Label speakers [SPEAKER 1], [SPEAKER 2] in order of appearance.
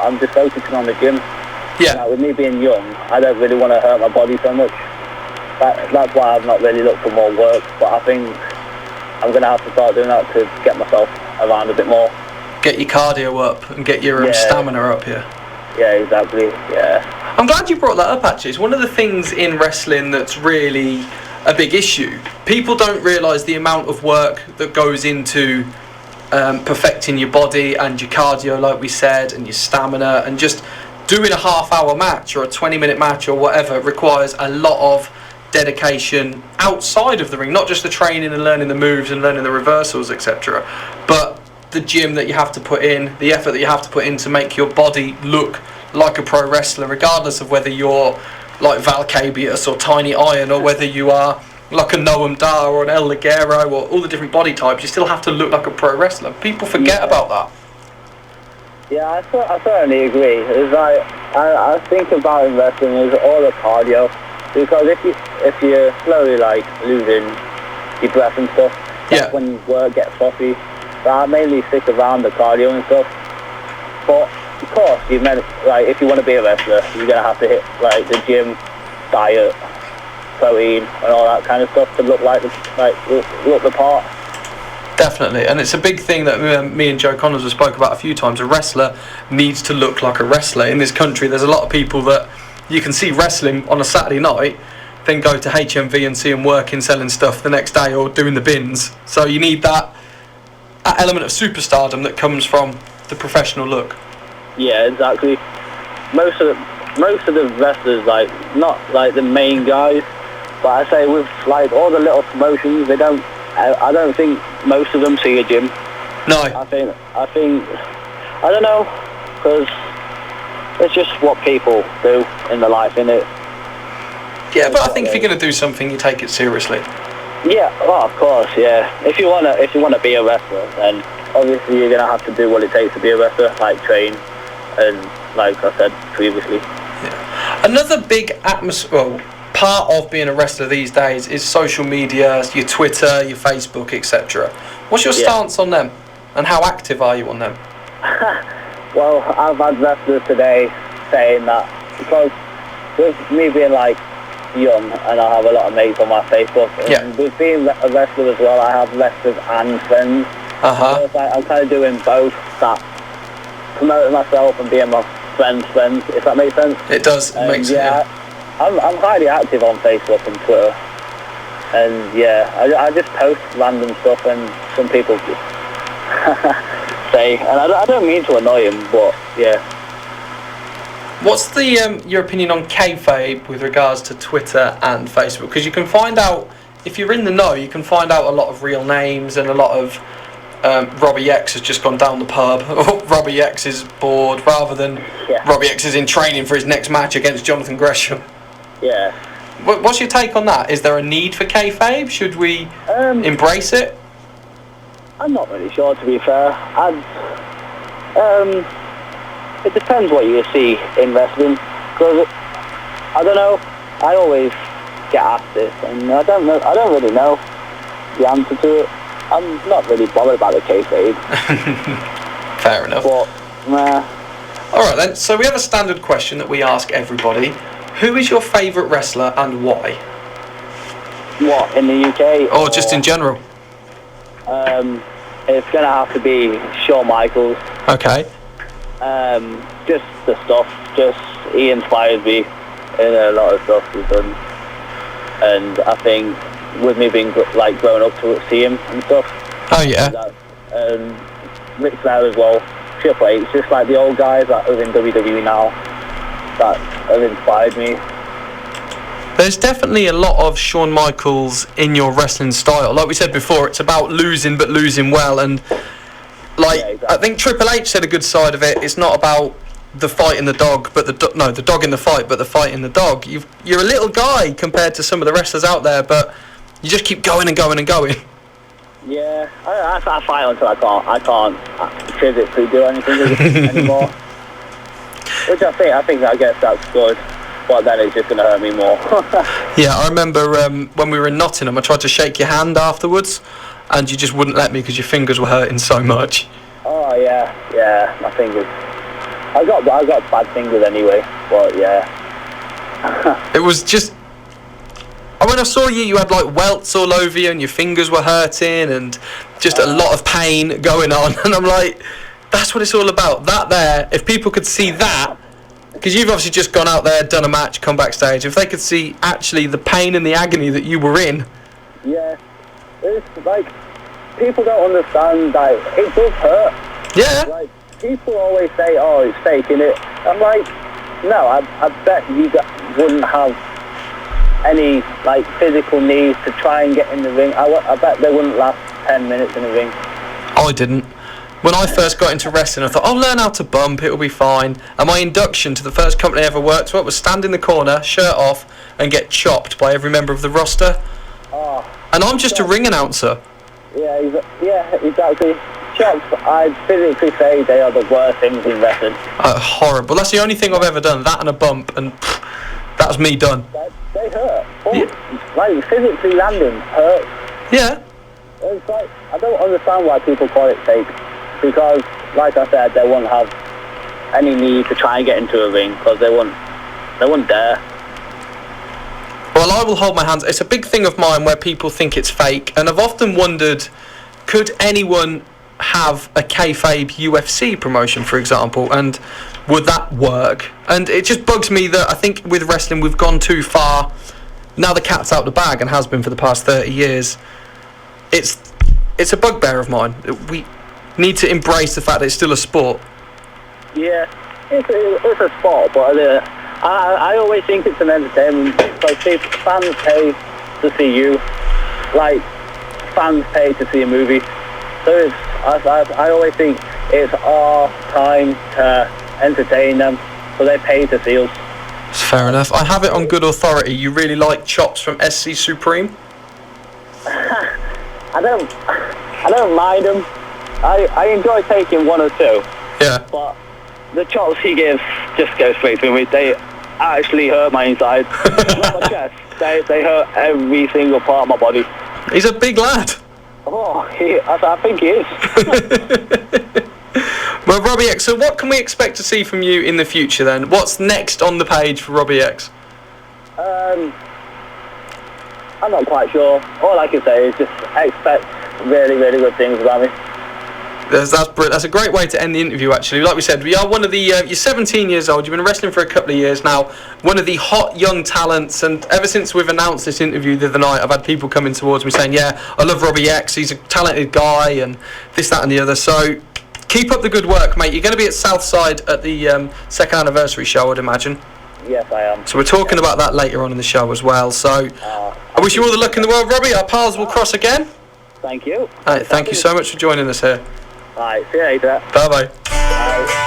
[SPEAKER 1] I'm just focusing on the gym.
[SPEAKER 2] Yeah.
[SPEAKER 1] Like, with me being young, I don't really want to hurt my body so much. That's why I've not really looked for more work, but I think I'm going to have to start doing that to get myself around a bit more.
[SPEAKER 2] Get your cardio up and get your stamina up here.
[SPEAKER 1] Yeah, exactly, yeah.
[SPEAKER 2] I'm glad you brought that up, actually. It's one of the things in wrestling that's really a big issue. People don't realise the amount of work that goes into perfecting your body and your cardio, like we said, and your stamina, and just doing a half-hour match or a 20-minute match or whatever requires a lot of dedication outside of the ring, not just the training and learning the moves and learning the reversals, etc., but the gym that you have to put in, the effort that you have to put in to make your body look like a pro wrestler, regardless of whether you're like Val Cabius or Tiny Iron, or whether you are like a Noam Dar or an El Ligero, or all the different body types. You still have to look like a pro wrestler. People forget about that.
[SPEAKER 1] Yeah, I certainly agree. It's like, I think about in wrestling is all the cardio, because if you're slowly like losing your breath and stuff, that's when your work gets sloppy. So I mainly stick around the cardio and stuff. But of course, if you want to be a wrestler, you're gonna have to hit like the gym, diet, protein, and all that kind of stuff to look look the part.
[SPEAKER 2] Definitely, and it's a big thing that me and Joe Connors have spoke about a few times. A wrestler needs to look like a wrestler. In this country, there's a lot of people that you can see wrestling on a Saturday night, then go to HMV and see them working, selling stuff the next day or doing the bins. So you need that element of superstardom that comes from the professional look. Yeah,
[SPEAKER 1] exactly. Most of the wrestlers, like, not like the main guys, but I say with like all the little promotions, I don't think most of them see a gym.
[SPEAKER 2] No.
[SPEAKER 1] I think I don't know, because it's just what people do in their life, innit?
[SPEAKER 2] Yeah, but I think if you're going to do something, you take it seriously.
[SPEAKER 1] Yeah, well, of course, yeah. If you wanna be a wrestler, then obviously you're gonna have to do what it takes to be a wrestler, like train, and like I said previously.
[SPEAKER 2] Yeah. Another big part of being a wrestler these days is social media, your Twitter, your Facebook, etc. What's your stance on them, and how active are you on them?
[SPEAKER 1] Well, I've had wrestlers today saying that, because with me being like young, and I have a lot of mates on my Facebook. And with being a wrestler as well, I have wrestlers and friends. So it's like I'm kind of doing both, that promoting myself and being my friends' friends, if that makes sense.
[SPEAKER 2] It does. It makes sense.
[SPEAKER 1] I'm highly active on Facebook and Twitter. And I just post random stuff, and some people say, and I don't mean to annoy them, but yeah.
[SPEAKER 2] What's the your opinion on kayfabe with regards to Twitter and Facebook? Because you can find out, if you're in the know, you can find out a lot of real names, and a lot of Robbie X has just gone down the pub, or Robbie X is bored, rather than Robbie X is in training for his next match against Jonathan Gresham.
[SPEAKER 1] Yeah.
[SPEAKER 2] What's your take on that? Is there a need for kayfabe? Should we embrace it?
[SPEAKER 1] I'm not really sure, to be fair. It depends what you see in wrestling, because I don't know. I always get asked this, and I don't really know the answer to it. I'm not really bothered about the kayfabe.
[SPEAKER 2] Fair enough.
[SPEAKER 1] But
[SPEAKER 2] all right then. So we have a standard question that we ask everybody: who is your favourite wrestler and why?
[SPEAKER 1] What, in the UK?
[SPEAKER 2] Or just in general?
[SPEAKER 1] It's gonna have to be Shawn Michaels.
[SPEAKER 2] Okay.
[SPEAKER 1] Just the stuff. He inspired me in a lot of stuff he's done, and I think with me being like grown up to see him and stuff.
[SPEAKER 2] Oh yeah.
[SPEAKER 1] Ric Flair as well. Triple H, just like the old guys that are in WWE now, that have inspired me.
[SPEAKER 2] There's definitely a lot of Shawn Michaels in your wrestling style. Like we said before, it's about losing, but losing well. And like, exactly. I think Triple H said a good side of it. It's not about the fight in the dog, but the dog in the fight, but the fight in the dog. You're a little guy compared to some of the wrestlers out there, but you just keep going and going and going.
[SPEAKER 1] Yeah, I fight until I can't physically do anything anymore. Which I think I guess that's good. But then it's just going to hurt me more.
[SPEAKER 2] Yeah, I remember when we were in Nottingham, I tried to shake your hand afterwards, and you just wouldn't let me because your fingers were hurting so much.
[SPEAKER 1] Oh, yeah, my fingers. I got bad fingers anyway, but yeah.
[SPEAKER 2] It was just... When I saw you, you had like welts all over you and your fingers were hurting and just a lot of pain going on. And I'm like, that's what it's all about. That there, if people could see that, because you've obviously just gone out there, done a match, come backstage, if they could see actually the pain and the agony that you were in.
[SPEAKER 1] Yeah. It's like, people don't understand that it does hurt.
[SPEAKER 2] Yeah.
[SPEAKER 1] Like, people always say, oh, it's faking it. I'm like, no, I bet you wouldn't have any like physical needs to try and get in the ring. I bet they wouldn't last 10 minutes in the ring.
[SPEAKER 2] I didn't. When I first got into wrestling, I thought, I'll learn how to bump, it'll be fine. And my induction to the first company I ever worked for was stand in the corner, shirt off, and get chopped by every member of the roster.
[SPEAKER 1] Oh,
[SPEAKER 2] and I'm just a ring announcer.
[SPEAKER 1] Yeah, exactly. Chops, I'd physically say they are the worst things in wrestling.
[SPEAKER 2] Horrible. That's the only thing I've ever done, that and a bump, and that was me done.
[SPEAKER 1] They hurt. Like, physically landing hurts.
[SPEAKER 2] Yeah.
[SPEAKER 1] It's like, I don't understand why people call it fake. Because, like I said, they won't have any need to try and get into a ring, because they won't dare.
[SPEAKER 2] Well, I will hold my hands. It's a big thing of mine where people think it's fake, and I've often wondered, could anyone have a kayfabe UFC promotion, for example, and would that work? And it just bugs me that I think with wrestling we've gone too far. Now the cat's out the bag and has been for the past 30 years. It's a bugbear of mine. We need to embrace the fact that it's still a sport.
[SPEAKER 1] Yeah, it's a sport, but I always think it's an entertainment, because fans pay to see you, like fans pay to see a movie. So I always think it's our time to entertain them, so they pay to see us.
[SPEAKER 2] It's fair enough. I have it on good authority. You really like chops from SC Supreme?
[SPEAKER 1] I don't mind them. I enjoy taking one or two.
[SPEAKER 2] Yeah.
[SPEAKER 1] But the chops he gives just go straight through me. They actually hurt my inside. Not my chest. They hurt every single part of my body.
[SPEAKER 2] He's a big lad.
[SPEAKER 1] Oh, I think he is.
[SPEAKER 2] Well, Robbie X, so what can we expect to see from you in the future then? What's next on the page for Robbie X?
[SPEAKER 1] I'm not quite sure. All I can say is just expect really, really good things about me.
[SPEAKER 2] That's a great way to end the interview, actually. Like we said, we are one of the... you're 17 years old, you've been wrestling for a couple of years now, one of the hot young talents, and ever since we've announced this interview the other night, I've had people coming towards me saying, yeah, I love Robbie X, he's a talented guy, and this, that and the other. So keep up the good work, mate. You're going to be at Southside at the second anniversary show, I'd imagine.
[SPEAKER 1] Yes, I am.
[SPEAKER 2] So we're talking about that later on in the show as well. So I wish you all the luck in the world, Robbie. Our paths will cross again.
[SPEAKER 1] Thank you.
[SPEAKER 2] Thank you so much for joining us here.
[SPEAKER 1] Alright, see you later.
[SPEAKER 2] Bye-bye.
[SPEAKER 1] Bye.